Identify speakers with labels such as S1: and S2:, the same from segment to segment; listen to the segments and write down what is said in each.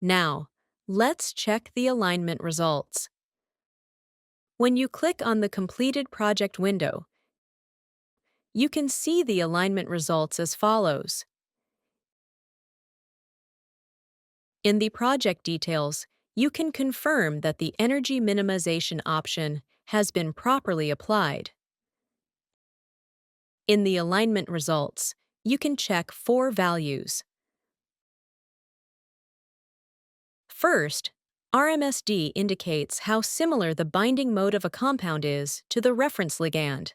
S1: Now, let's check the alignment results. When you click on the completed project window, you can see the alignment results as follows. In the project details, you can confirm that the energy minimization option has been properly applied. In the alignment results, you can check 4 values. First, RMSD indicates how similar the binding mode of a compound is to the reference ligand.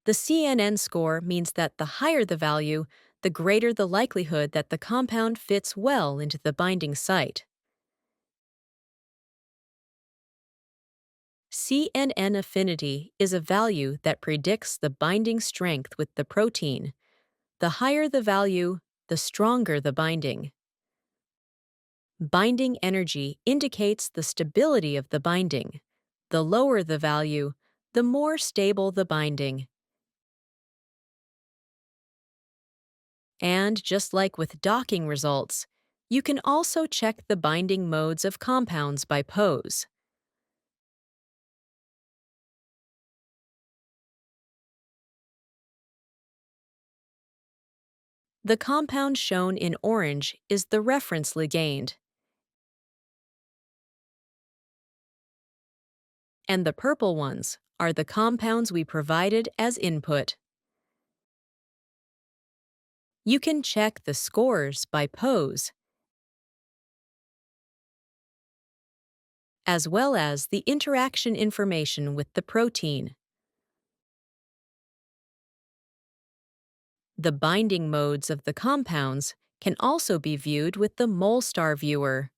S1: The CNN score means that the higher the value, the greater the likelihood that the compound fits well into the binding site. CNN affinity is a value that predicts the binding strength with the protein. The higher the value, the stronger the binding. Binding energy indicates the stability of the binding. The lower the value, the more stable the binding. And just like with docking results, you can also check the binding modes of compounds by pose. The compound shown in orange is the reference ligand, and the purple ones are the compounds we provided as input. You can check the scores by pose, as well as the interaction information with the protein. The binding modes of the compounds can also be viewed with the mole star viewer.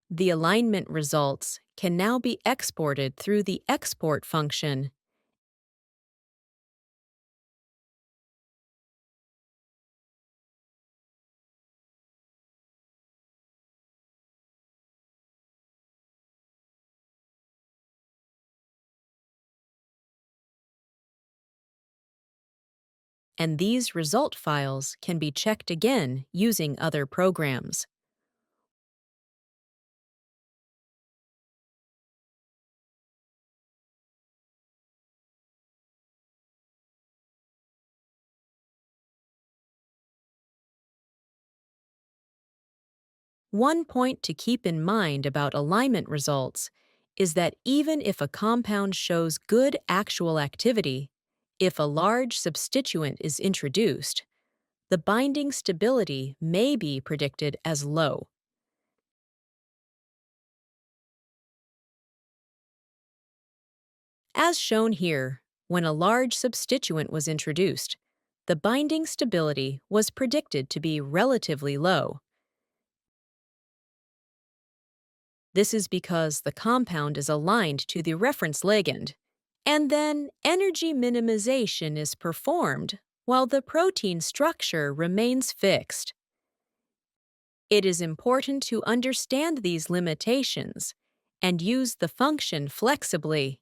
S1: The alignment results can now be exported through the export function. And these result files can be checked again using other programs. One point to keep in mind about alignment results is that even if a compound shows good actual activity, if a large substituent is introduced, the binding stability may be predicted as low. As shown here, when a large substituent was introduced, the binding stability was predicted to be relatively low. This is because the compound is aligned to the reference ligand, and then energy minimization is performed while the protein structure remains fixed. It is important to understand these limitations and use the function flexibly.